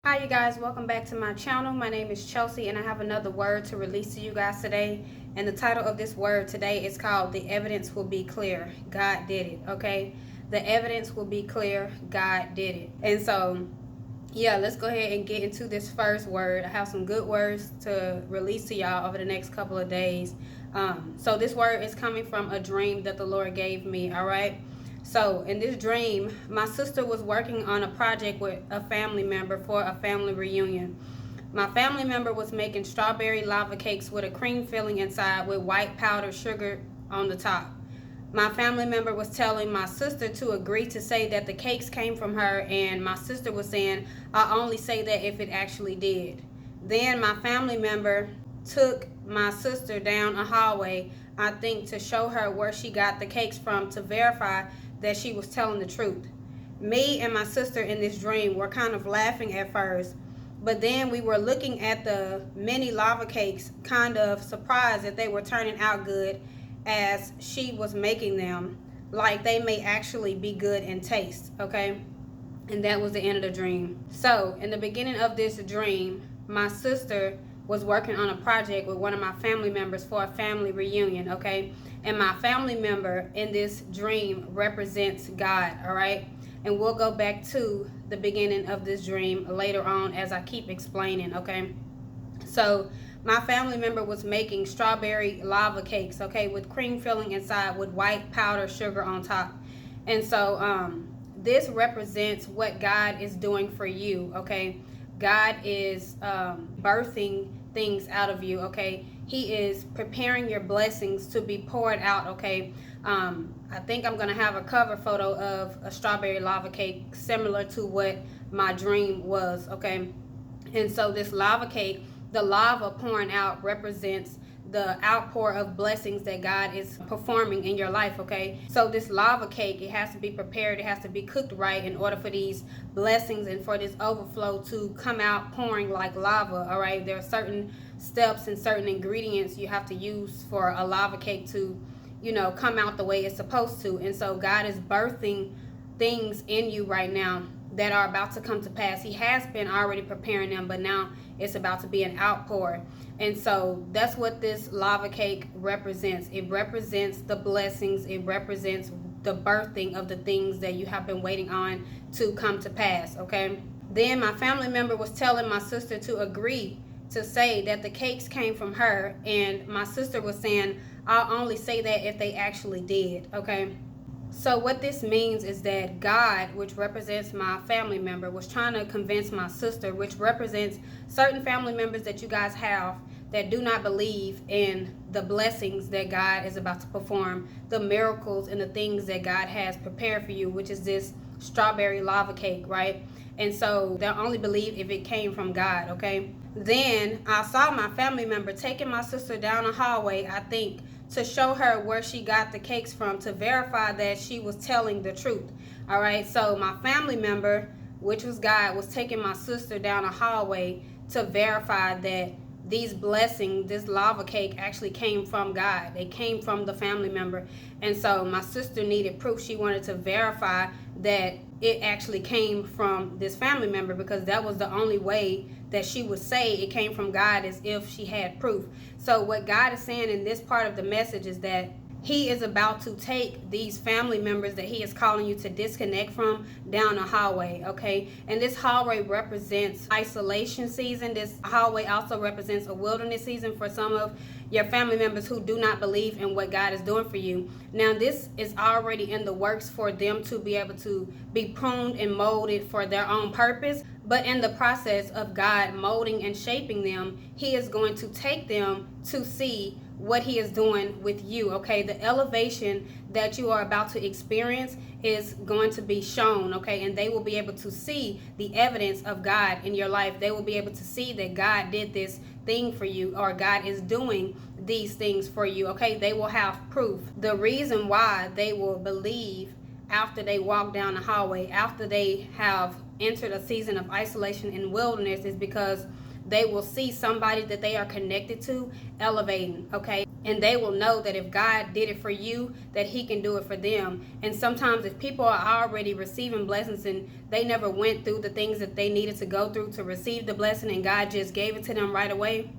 Hi you guys, welcome back to my channel. My name is Chelsea and I have another word to release to you guys today. And the title of this word today is called The Evidence Will Be Clear. God did it, okay? The evidence will be clear. God did it. And so, yeah, let's go ahead and get into this first word. I have some good words to release to y'all over the next couple of days. So this word is coming from a dream that the Lord gave me, all right? So in this dream, my sister was working on a project with a family member for a family reunion. My family member was making strawberry lava cakes with a cream filling inside with white powdered sugar on the top. My family member was telling my sister to agree to say that the cakes came from her, and my sister was saying, I'll only say that if it actually did. Then my family member took my sister down a hallway, I think, to show her where she got the cakes from to verify that she was telling the truth. Me and my sister in this dream were kind of laughing at first, but then we were looking at the mini lava cakes, kind of surprised that they were turning out good as she was making them, like they may actually be good in taste, okay? And that was the end of the dream. So in the beginning of this dream, my sister was working on a project with one of my family members for a family reunion, okay? And my family member in this dream represents God, all right? And we'll go back to the beginning of this dream later on as I keep explaining, okay? So my family member was making strawberry lava cakes, okay, with cream filling inside with white powdered sugar on top. And so this represents what God is doing for you, okay? God is birthing things out of you, okay? He is preparing your blessings to be poured out, okay? I think I'm going to have a cover photo of a strawberry lava cake similar to what my dream was, okay? And so this lava cake, the lava pouring out represents the outpour of blessings that God is performing in your life, okay? So this lava cake, it has to be prepared, it has to be cooked right in order for these blessings and for this overflow to come out pouring like lava, all right? There are certain steps and certain ingredients you have to use for a lava cake to, come out the way it's supposed to. And so God is birthing things in you right now that are about to come to pass. He has been already preparing them, but now it's about to be an outpour. And so that's what this lava cake represents. It represents the blessings. It represents the birthing of the things that you have been waiting on to come to pass, okay? Then my family member was telling my sister to agree to say that the cakes came from her, and my sister was saying, I'll only say that if they actually did, okay? So what this means is that God, which represents my family member, was trying to convince my sister, which represents certain family members that you guys have that do not believe in the blessings that God is about to perform, the miracles and the things that God has prepared for you, which is this strawberry lava cake, right? And so they'll only believe if it came from God, okay? Then I saw my family member taking my sister down a hallway, I think, to show her where she got the cakes from to verify that she was telling the truth. All right, so my family member, which was God, was taking my sister down a hallway to verify that these blessings, this lava cake, actually came from God. They came from the family member. And so my sister needed proof. She wanted to verify that it actually came from this family member, because that was the only way that she would say it came from God, is if she had proof. So what God is saying in this part of the message is that He is about to take these family members that He is calling you to disconnect from down a hallway, okay? And this hallway represents isolation season. This hallway also represents a wilderness season for some of your family members who do not believe in what God is doing for you. Now, this is already in the works for them to be able to be pruned and molded for their own purpose. But in the process of God molding and shaping them, He is going to take them to see what He is doing with you, okay? The elevation that you are about to experience is going to be shown, okay? And they will be able to see the evidence of God in your life. They will be able to see that God did this thing for you, or God is doing these things for you, okay? They will have proof. The reason why they will believe after they walk down the hallway, after they have entered a season of isolation and wilderness, is because they will see somebody that they are connected to elevating, okay? And they will know that if God did it for you, that he can do it for them. And sometimes if people are already receiving blessings and they never went through the things that they needed to go through to receive the blessing and God just gave it to them right away,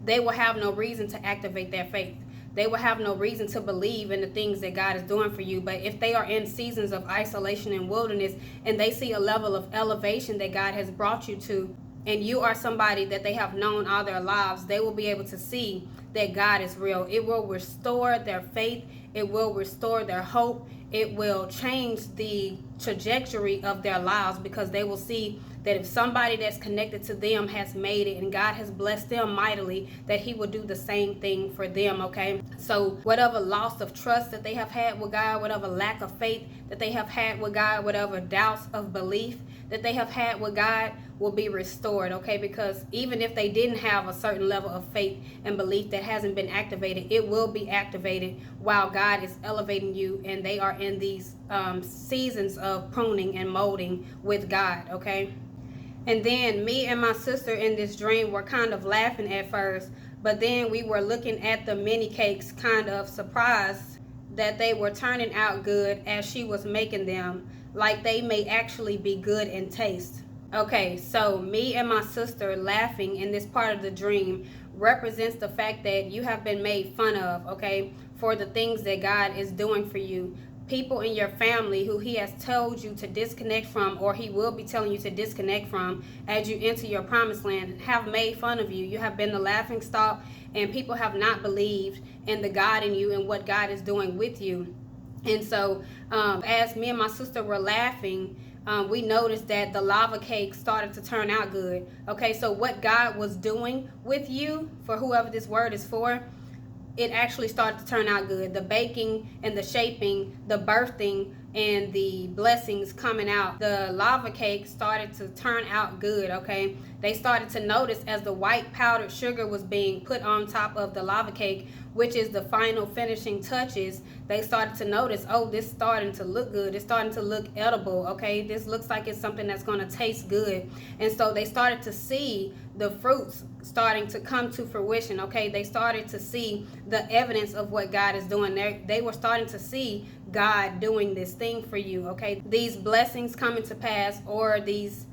they will have no reason to activate their faith. They will have no reason to believe in the things that God is doing for you. But if they are in seasons of isolation and wilderness and they see a level of elevation that God has brought you to, and you are somebody that they have known all their lives, they will be able to see that God is real. It will restore their faith. It will restore their hope. It will change the trajectory of their lives, because they will see that if somebody that's connected to them has made it and God has blessed them mightily, that he will do the same thing for them, okay? So whatever loss of trust that they have had with God, whatever lack of faith that they have had with God, whatever doubts of belief that they have had with God will be restored, okay? Because even if they didn't have a certain level of faith and belief that hasn't been activated, it will be activated while God is elevating you and they are in these seasons of pruning and molding with God, okay? And then me and my sister in this dream were kind of laughing at first, but then we were looking at the mini cakes kind of surprised that they were turning out good as she was making them, like they may actually be good in taste. Okay, so me and my sister laughing in this part of the dream represents the fact that you have been made fun of, okay, for the things that God is doing for you. People in your family who he has told you to disconnect from, or he will be telling you to disconnect from as you enter your promised land, have made fun of you. You have been the laughing stock, and people have not believed in the God in you and what God is doing with you. And so as me and my sister were laughing, we noticed that the lava cake started to turn out good. Okay, so what God was doing with you, for whoever this word is for, it actually started to turn out good. The baking and the shaping, the birthing and the blessings coming out, the lava cake started to turn out good, okay? They started to notice as the white powdered sugar was being put on top of the lava cake, which is the final finishing touches, they started to notice, oh, this is starting to look good. It's starting to look edible, okay? This looks like it's something that's going to taste good. And so they started to see the fruits starting to come to fruition, okay? They started to see the evidence of what God is doing. They were starting to see God doing this thing for you, okay? These blessings coming to pass, or these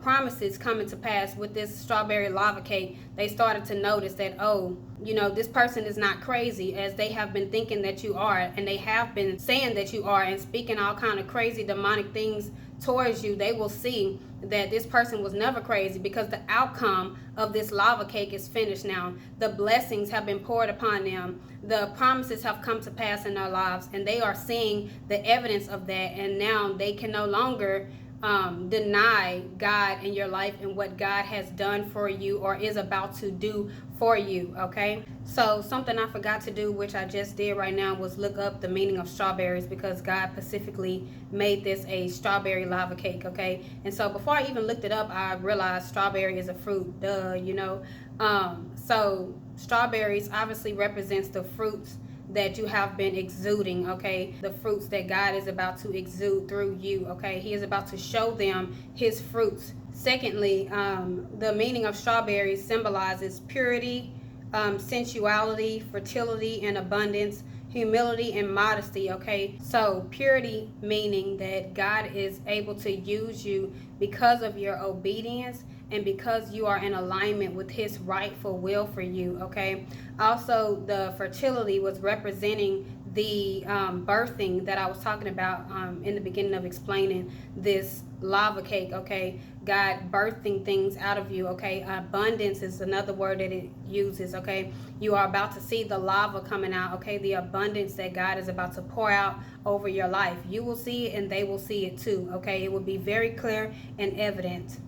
promises coming to pass with this strawberry lava cake. They started to notice that, oh, you know, this person is not crazy as they have been thinking that you are, and they have been saying that you are and speaking all kind of crazy demonic things towards you. They will see that this person was never crazy, because the outcome of this lava cake is finished now. The blessings have been poured upon them. The promises have come to pass in their lives, and they are seeing the evidence of that, and now they can no longer deny God in your life and what God has done for you or is about to do for you, okay? So something I forgot to do, which I just did right now, was look up the meaning of strawberries, because God specifically made this a strawberry lava cake, okay? And so before I even looked it up, I realized strawberry is a fruit, duh, you know? So strawberries obviously represents the fruits that you have been exuding, okay? The fruits that God is about to exude through you, okay? He is about to show them his fruits. Secondly, the meaning of strawberries symbolizes purity, sensuality, fertility, and abundance, humility, and modesty, okay? So purity meaning that God is able to use you because of your obedience and because you are in alignment with his rightful will for you, okay? Also, the fertility was representing the birthing that I was talking about in the beginning of explaining this lava cake, okay? God birthing things out of you, okay? Abundance is another word that it uses, okay? You are about to see the lava coming out, okay? The abundance that God is about to pour out over your life. You will see it and they will see it too, okay? It will be very clear and evident.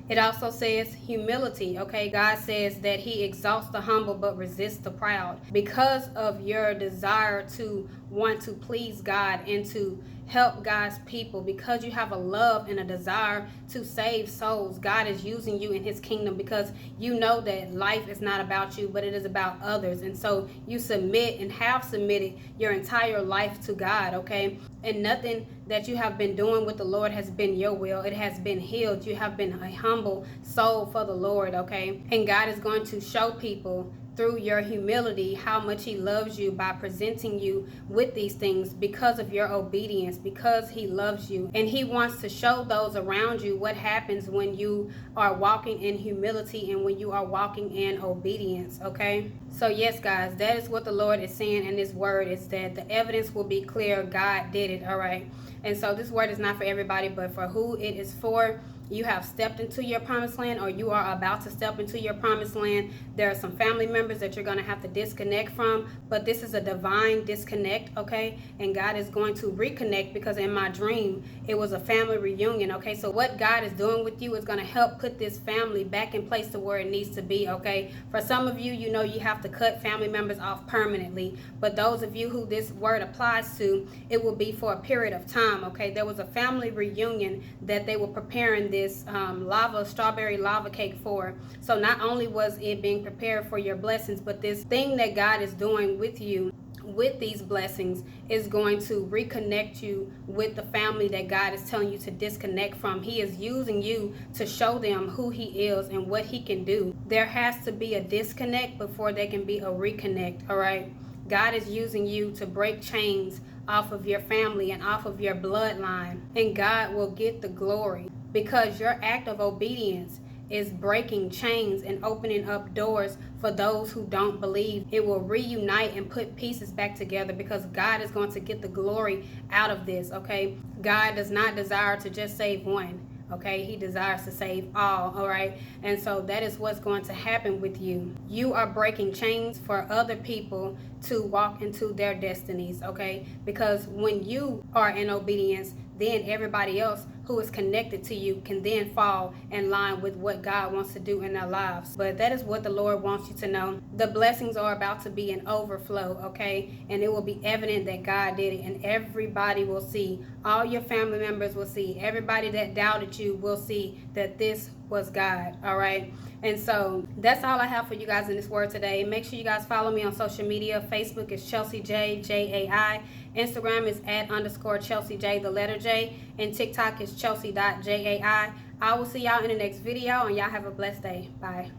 It also says humility, okay? God says that he exalts the humble but resists the proud. Because of your desire to want to please God and to help God's people, because you have a love and a desire to save souls, God is using you in his kingdom, because you know that life is not about you, but it is about others. And so you submit and have submitted your entire life to God, okay? and nothing that you have been doing with the Lord has been your will. It has been healed. You have been a humble soul for the Lord, okay? And God is going to show people through your humility how much he loves you by presenting you with these things because of your obedience, because he loves you. And he wants to show those around you what happens when you are walking in humility and when you are walking in obedience, okay? So yes, guys, that is what the Lord is saying in this word, is that the evidence will be clear. God did it, all right? And so this word is not for everybody, but for who it is for. You have stepped into your promised land, or you are about to step into your promised land. There are some family members that you're going to have to disconnect from, but this is a divine disconnect, okay? And God is going to reconnect, because in my dream, it was a family reunion, okay? So what God is doing with you is going to help put this family back in place to where it needs to be, okay? For some of you, you know you have to cut family members off permanently, but those of you who this word applies to, it will be for a period of time, okay? There was a family reunion that they were preparing this strawberry lava cake for. So not only was it being prepared for your blessings, but this thing that God is doing with you with these blessings is going to reconnect you with the family that God is telling you to disconnect from. He is using you to show them who he is and what he can do. There has to be a disconnect before there can be a reconnect, all right? God is using you to break chains off of your family and off of your bloodline, and God will get the glory, because your act of obedience is breaking chains and opening up doors for those who don't believe. It will reunite and put pieces back together, because God is going to get the glory out of this, okay? God does not desire to just save one, okay? He desires to save all right? And so that is what's going to happen with you. You are breaking chains for other people to walk into their destinies, okay? Because when you are in obedience, then everybody else who is connected to you can then fall in line with what God wants to do in their lives. But that is what the Lord wants you to know. The blessings are about to be an overflow, okay? And it will be evident that God did it, and everybody will see. All your family members will see. Everybody that doubted you will see that this was God, all right? And so that's all I have for you guys in this word today. Make sure you guys follow me on social media. Facebook is Chelsie Jai, Jai. Instagram is @_Chelsie J, the letter J. And TikTok is Chelsea.jai. I will see y'all in the next video, and y'all have a blessed day. Bye.